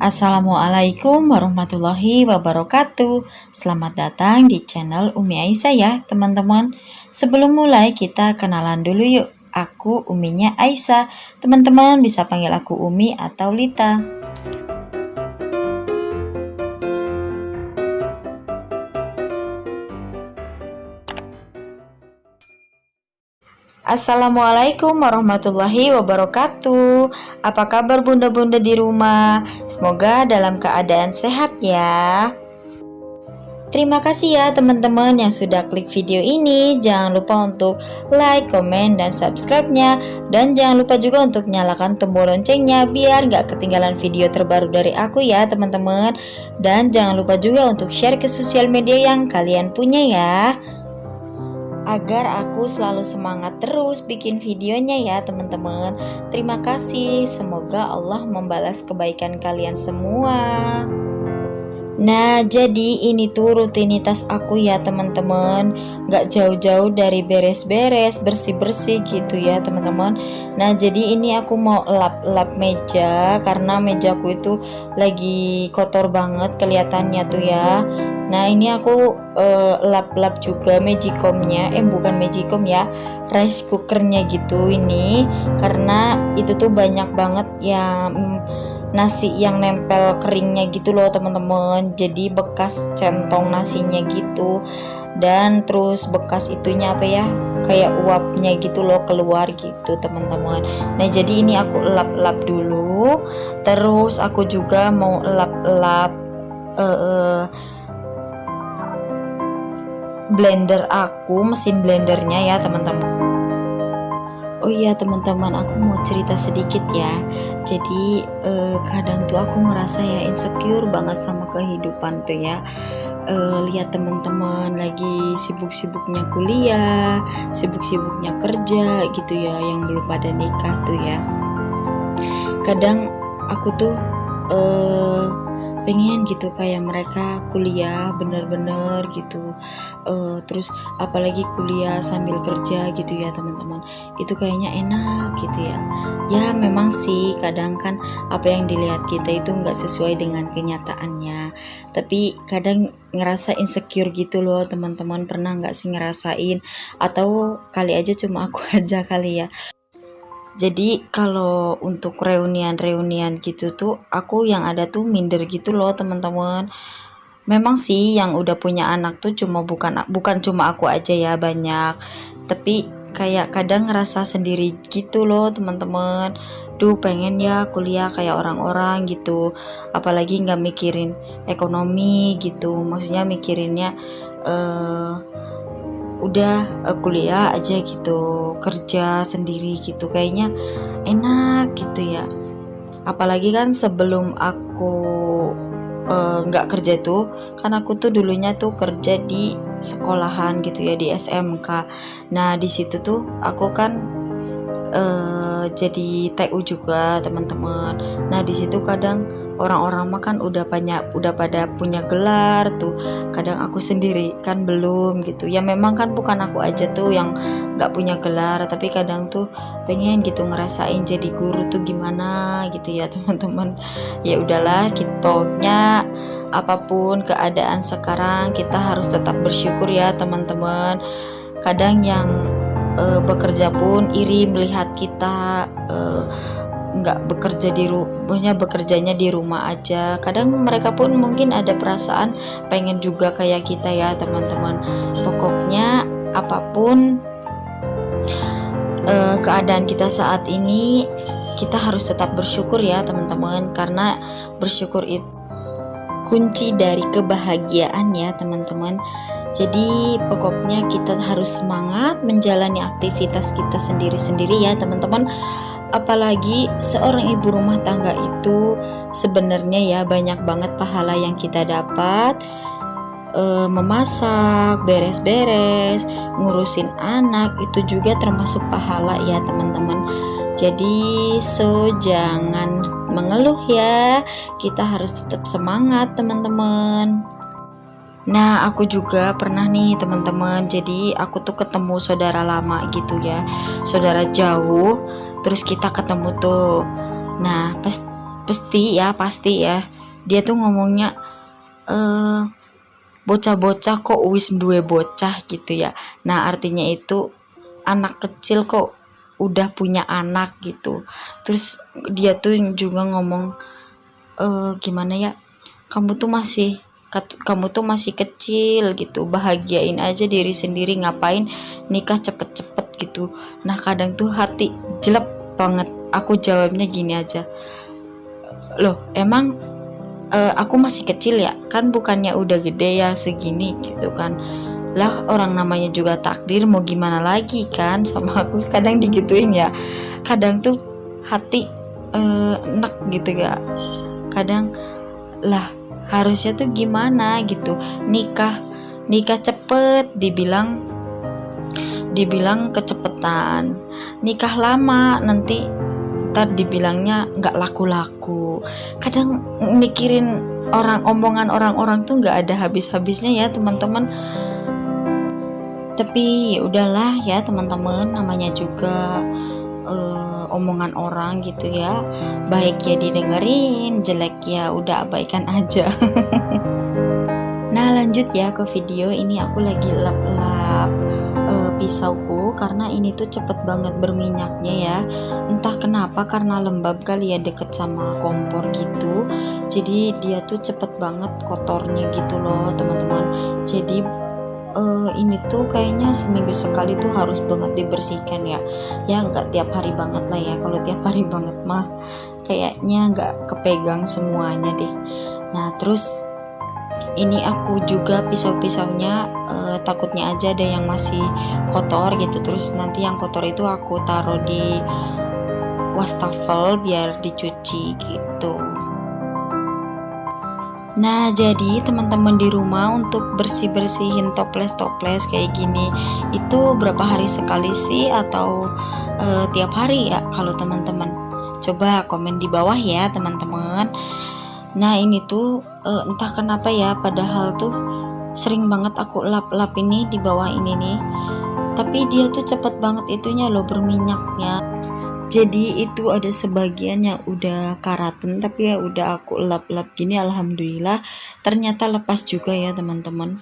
Assalamualaikum warahmatullahi wabarakatuh. Selamat datang di channel Umi Aisyah ya teman-teman. Sebelum mulai kita kenalan dulu yuk. Aku Uminya Aisyah. Teman-teman bisa panggil aku Umi atau Lita. Assalamualaikum warahmatullahi wabarakatuh. Apa kabar bunda-bunda di rumah? Semoga dalam keadaan sehat ya. Terima kasih ya teman-teman yang sudah klik video ini. Jangan lupa untuk like, komen, dan subscribe-nya. Dan jangan lupa juga untuk nyalakan tombol loncengnya biar gak ketinggalan video terbaru dari aku ya teman-teman. Dan jangan lupa juga untuk share ke sosial media yang kalian punya ya, agar aku selalu semangat terus bikin videonya ya teman-teman. Terima kasih, semoga Allah membalas kebaikan kalian semua. Nah, jadi ini tuh rutinitas aku ya teman-teman. Gak jauh-jauh dari beres-beres, bersih-bersih gitu ya teman-teman. Nah, jadi ini aku mau lap-lap meja karena mejaku itu lagi kotor banget kelihatannya tuh ya. Nah, ini aku lap-lap juga magicomnya, bukan magicom ya, rice cookernya gitu ini, karena itu tuh banyak banget ya nasi yang nempel keringnya gitu loh teman-teman. Jadi bekas centong nasinya gitu, dan terus bekas itunya apa ya, kayak uapnya gitu loh keluar gitu teman-teman. Nah, jadi ini aku lap-lap dulu. Terus aku juga mau lap-lap blender aku, mesin blendernya ya teman-teman. Oh iya teman-teman, aku mau cerita sedikit ya. Jadi kadang tuh aku ngerasa ya insecure banget sama kehidupan tuh ya. Lihat teman-teman lagi sibuk-sibuknya kuliah, sibuk-sibuknya kerja gitu ya, yang belum pada nikah tuh ya. Kadang aku tuh pengen gitu kayak mereka kuliah bener-bener gitu, terus apalagi kuliah sambil kerja gitu ya teman-teman. Itu kayaknya enak gitu ya. Ya memang sih kadang kan apa yang dilihat kita itu nggak sesuai dengan kenyataannya, tapi kadang ngerasa insecure gitu loh teman-teman. Pernah nggak sih ngerasain? Atau kali aja cuma aku aja kali ya. Jadi kalau untuk reunian gitu tuh aku yang ada tuh minder gitu loh teman-teman. Memang sih yang udah punya anak tuh bukan cuma aku aja ya, banyak. Tapi kayak kadang ngerasa sendiri gitu loh teman-teman. Duh, pengen ya kuliah kayak orang-orang gitu. Apalagi nggak mikirin ekonomi gitu. Maksudnya mikirinnya udah kuliah aja gitu, kerja sendiri gitu, kayaknya enak gitu ya. Apalagi kan sebelum aku nggak kerja tuh, kan aku tuh dulunya tuh kerja di sekolahan gitu ya, di SMK. Nah di situ tuh aku kan jadi TU juga teman-teman. Nah di situ kadang orang-orang mah kan udah pada punya gelar tuh, kadang aku sendiri kan belum gitu ya. Memang kan bukan aku aja tuh yang nggak punya gelar, tapi kadang tuh pengen gitu ngerasain jadi guru tuh gimana gitu ya teman-teman. Ya udahlah, pokoknya apapun keadaan sekarang kita harus tetap bersyukur ya teman-teman. Kadang yang bekerja pun iri melihat kita nggak bekerja di rumahnya, bekerjanya di rumah aja. Kadang mereka pun mungkin ada perasaan pengen juga kayak kita ya teman-teman. Pokoknya apapun keadaan kita saat ini, kita harus tetap bersyukur ya teman-teman, karena bersyukur itu kunci dari kebahagiaan ya teman-teman. Jadi pokoknya kita harus semangat menjalani aktivitas kita sendiri-sendiri ya teman-teman. Apalagi seorang ibu rumah tangga itu sebenarnya ya banyak banget pahala yang kita dapat. Memasak, beres-beres, ngurusin anak, itu juga termasuk pahala ya teman-teman. Jadi jangan mengeluh ya, kita harus tetap semangat teman-teman. Nah aku juga pernah nih teman-teman, jadi aku tuh ketemu saudara lama gitu ya, saudara jauh. Terus kita ketemu tuh. Nah pasti ya dia tuh ngomongnya bocah-bocah kok wis duwe bocah gitu ya. Nah artinya itu anak kecil kok udah punya anak gitu. Terus dia tuh juga ngomong gimana ya, kamu tuh masih kecil gitu, bahagiain aja diri sendiri, ngapain nikah cepet-cepet gitu. Nah kadang tuh hati jelek banget, aku jawabnya gini aja, loh emang aku masih kecil ya, kan bukannya udah gede ya segini gitu kan. Lah orang namanya juga takdir, mau gimana lagi kan. Sama aku kadang digituin ya, kadang tuh hati enak gitu ya. Kadang lah harusnya tuh gimana gitu, nikah cepet dibilang kecepetan, nikah lama nanti ntar dibilangnya nggak laku-laku. Kadang mikirin omongan orang-orang tuh nggak ada habis-habisnya ya teman-teman. Tapi ya udahlah ya teman-teman, namanya juga omongan orang gitu ya, baik ya didengerin, jelek ya udah abaikan aja. Nah lanjut ya ke video ini, aku lagi lap-lap pisauku karena ini tuh cepet banget berminyaknya ya, entah kenapa karena lembab kali ya, deket sama kompor gitu, jadi dia tuh cepet banget kotornya gitu loh teman-teman. Jadi ini tuh kayaknya seminggu sekali tuh harus banget dibersihkan ya nggak tiap hari banget lah ya, kalau tiap hari banget mah kayaknya nggak kepegang semuanya deh. Nah terus ini aku juga pisaunya takutnya aja ada yang masih kotor gitu, terus nanti yang kotor itu aku taruh di wastafel biar dicuci gitu. Nah jadi teman-teman di rumah untuk bersih-bersihin toples kayak gini itu berapa hari sekali sih, atau tiap hari ya? Kalau teman-teman coba komen di bawah ya teman-teman. Nah ini tuh entah kenapa ya, padahal tuh sering banget aku lap-lap ini di bawah ini nih, tapi dia tuh cepet banget itunya loh berminyaknya. Jadi itu ada sebagian yang udah karatan, tapi ya udah aku lap-lap gini, alhamdulillah ternyata lepas juga ya teman-teman.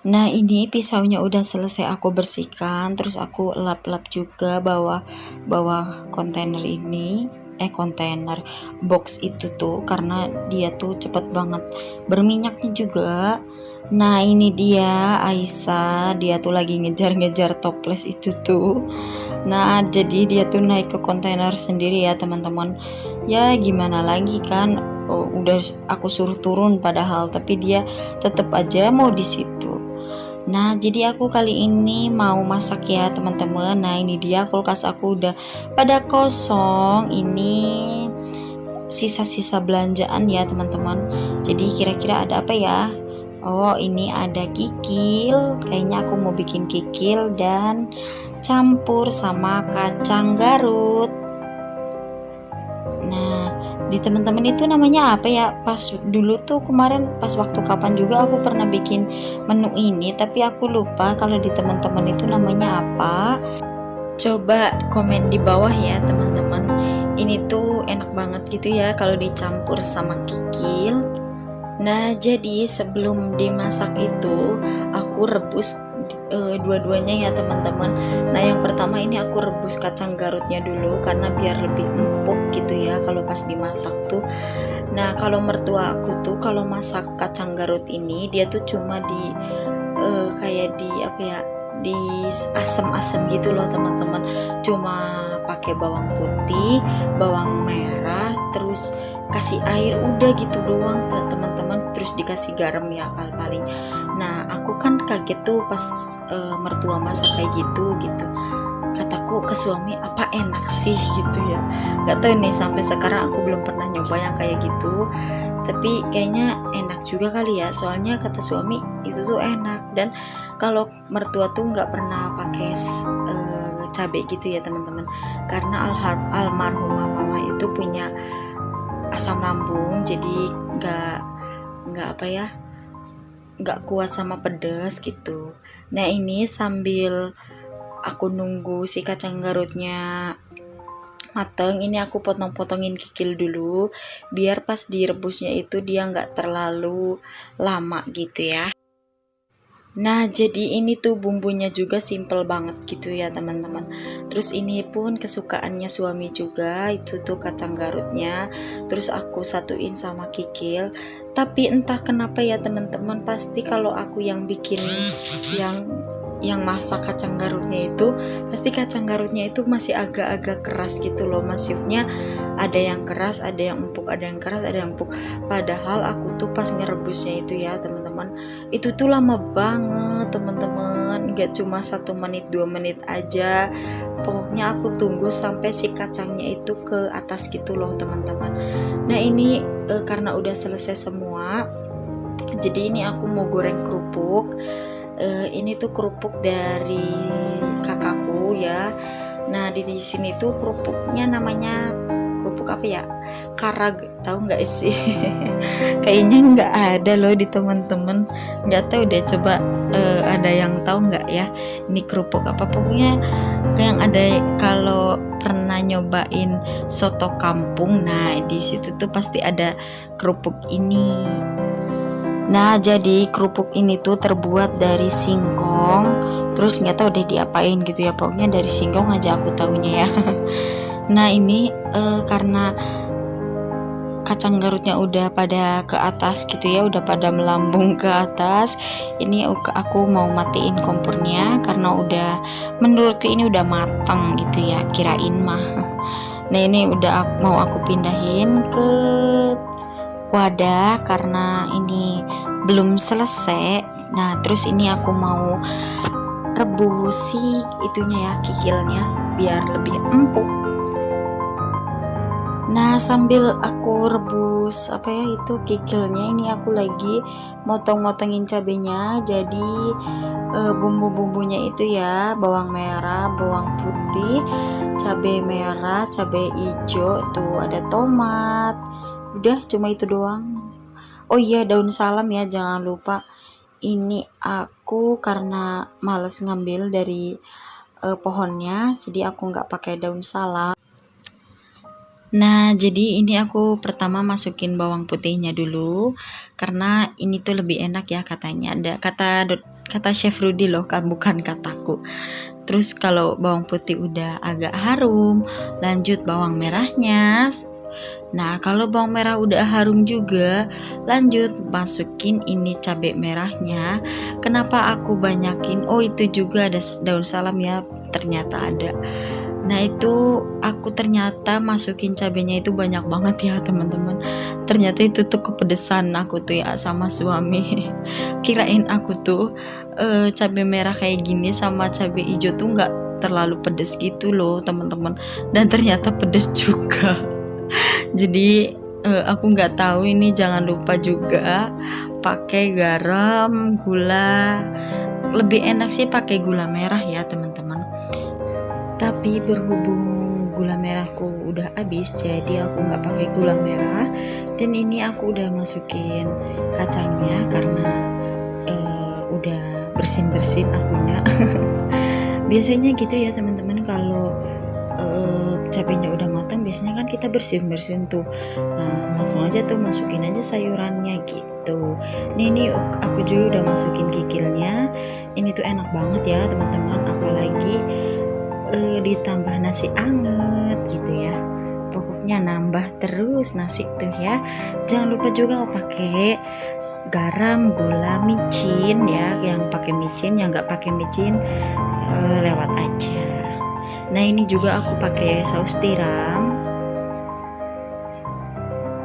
Nah ini pisaunya udah selesai aku bersihkan, terus aku lap-lap juga bawah kontainer ini, kontainer box itu tuh, karena dia tuh cepet banget berminyaknya juga. Nah ini dia Aisyah, dia tuh lagi ngejar-ngejar toples itu tuh. Nah jadi dia tuh naik ke kontainer sendiri ya teman-teman, ya gimana lagi kan, udah aku suruh turun padahal, tapi dia tetap aja mau di situ. Nah jadi aku kali ini mau masak ya teman-teman. Nah ini dia kulkas aku udah pada kosong, ini sisa-sisa belanjaan ya teman-teman. Jadi kira-kira ada apa ya? Oh ini ada kikil, kayaknya aku mau bikin kikil dan campur sama kacang Garut. Nah di teman-teman itu namanya apa ya, pas dulu tuh kemarin pas waktu kapan juga aku pernah bikin menu ini, tapi aku lupa kalau di teman-teman itu namanya apa. Coba komen di bawah ya teman-teman. Ini tuh enak banget gitu ya kalau dicampur sama kikil. Nah jadi sebelum dimasak itu aku rebus dua-duanya ya teman-teman. Nah yang pertama ini aku rebus kacang Garutnya dulu karena biar lebih empuk gitu ya kalau pas dimasak tuh. Nah kalau mertua aku tuh kalau masak kacang Garut ini dia tuh cuma di kayak di apa ya, di asem-asem gitu loh teman-teman, cuma pakai bawang putih, bawang merah, terus kasih air, udah gitu doang teman-teman, terus dikasih garam ya paling. Nah aku kan kaget tuh pas mertua masak kayak gitu, kataku ke suami apa enak sih gitu ya, nggak tahu nih sampai sekarang aku belum pernah nyoba yang kayak gitu, tapi kayaknya enak juga kali ya, soalnya kata suami itu tuh enak. Dan kalau mertua tuh nggak pernah pakai cabai gitu ya teman-teman, karena almarhumah mama itu punya asam lambung, jadi nggak apa ya, nggak kuat sama pedas gitu. Nah ini sambil aku nunggu si kacang garutnya mateng, ini aku potong-potongin kikil dulu biar pas direbusnya itu dia nggak terlalu lama gitu ya. Nah jadi ini tuh bumbunya juga simple banget gitu ya teman-teman. Terus ini pun kesukaannya suami juga, itu tuh kacang garutnya. Terus aku satuin sama kikil. Tapi entah kenapa ya teman-teman, pasti kalau aku yang bikin yang masak kacang garutnya itu, pasti kacang garutnya itu masih agak-agak keras gitu loh. Maksudnya ada yang keras, ada yang empuk, ada yang keras, ada yang empuk. Padahal aku tuh pas ngerebusnya itu ya teman-teman, itu tuh lama banget teman-teman, nggak cuma 1 menit 2 menit aja. Pokoknya aku tunggu sampai si kacangnya itu ke atas gitu loh teman-teman. Nah ini karena udah selesai semua, jadi ini aku mau goreng kerupuk. Ini tuh kerupuk dari kakakku ya. Nah di sini tuh kerupuknya namanya kerupuk apa ya, karag, tahu nggak sih? Kayaknya nggak ada loh di teman-teman, nggak tahu deh, coba ada yang tahu nggak ya ini kerupuk apa. Pokoknya kayak yang ada kalau pernah nyobain soto kampung, nah di situ tuh pasti ada kerupuk ini. Nah jadi kerupuk ini tuh terbuat dari singkong, terus nggak tahu deh diapain gitu ya, pokoknya dari singkong aja aku taunya ya. Nah ini karena kacang garutnya udah pada ke atas gitu ya, udah pada melambung ke atas, ini aku mau matiin kompornya karena udah, menurutku ini udah matang gitu ya, kirain mah. Nah ini udah mau aku pindahin ke wadah karena ini belum selesai. Nah terus ini aku mau rebus si itunya ya, kikilnya biar lebih empuk. Nah sambil aku rebus apa ya itu kikilnya, ini aku lagi motong-motongin cabenya. Jadi bumbu-bumbunya itu ya, bawang merah, bawang putih, cabai merah, cabai hijau, tuh ada tomat. Udah cuma itu doang. Oh iya daun salam ya, jangan lupa. Ini aku karena males ngambil dari pohonnya, jadi aku nggak pakai daun salam. Nah jadi ini aku pertama masukin bawang putihnya dulu karena ini tuh lebih enak ya katanya. Ada kata Chef Rudy loh, kan bukan kataku. Terus kalau bawang putih udah agak harum, lanjut bawang merahnya. Nah kalau bawang merah udah harum juga, lanjut masukin ini cabai merahnya. Kenapa aku banyakin? Oh itu juga ada daun salam ya, ternyata ada. Nah itu aku ternyata masukin cabenya itu banyak banget ya teman-teman. Ternyata itu tuh kepedesan aku tuh ya sama suami. Kirain aku tuh cabai merah kayak gini sama cabai hijau tuh nggak terlalu pedes gitu loh teman-teman. Dan ternyata pedes juga. Jadi aku nggak tahu ini, jangan lupa juga pakai garam, gula. Lebih enak sih pakai gula merah ya teman-teman. Tapi berhubung gula merahku udah habis, jadi aku nggak pakai gula merah. Dan ini aku udah masukin kacangnya karena udah bersin-bersin akunya. Biasanya gitu ya teman-teman, kalau cabenya udah matang biasanya kan kita bersin-bersin tuh. Nah langsung aja tuh masukin aja sayurannya gitu. Ini aku juga udah masukin kikilnya. Ini tuh enak banget ya teman-teman, apalagi ditambah nasi anget gitu ya. Pokoknya nambah terus nasi tuh ya. Jangan lupa juga pakai garam, gula, micin ya. Yang pakai micin, yang nggak pakai micin lewat aja. Nah ini juga aku pakai saus tiram,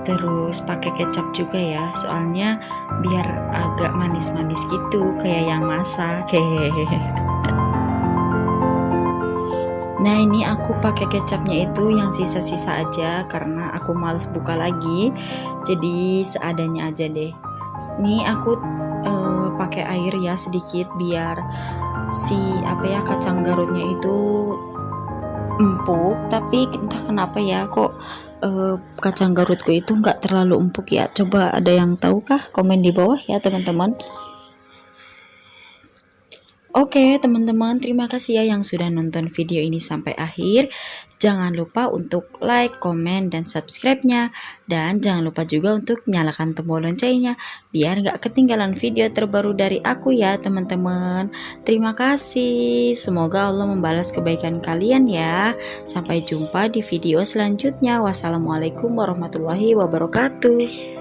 terus pakai kecap juga ya, soalnya biar agak manis-manis gitu kayak yang masak. Nah ini aku pakai kecapnya itu yang sisa-sisa aja karena aku males buka lagi, jadi seadanya aja deh. Ini aku pakai air ya sedikit biar si kacang garutnya itu empuk. Tapi entah kenapa ya kok kacang garutku itu nggak terlalu empuk ya. Coba ada yang tahu kah? Komen di bawah ya teman-teman. Oke teman-teman, terima kasih ya yang sudah nonton video ini sampai akhir. Jangan lupa untuk like, komen, dan subscribe-nya. Dan jangan lupa juga untuk nyalakan tombol loncengnya biar nggak ketinggalan video terbaru dari aku ya teman-teman. Terima kasih. Semoga Allah membalas kebaikan kalian ya. Sampai jumpa di video selanjutnya. Wassalamualaikum warahmatullahi wabarakatuh.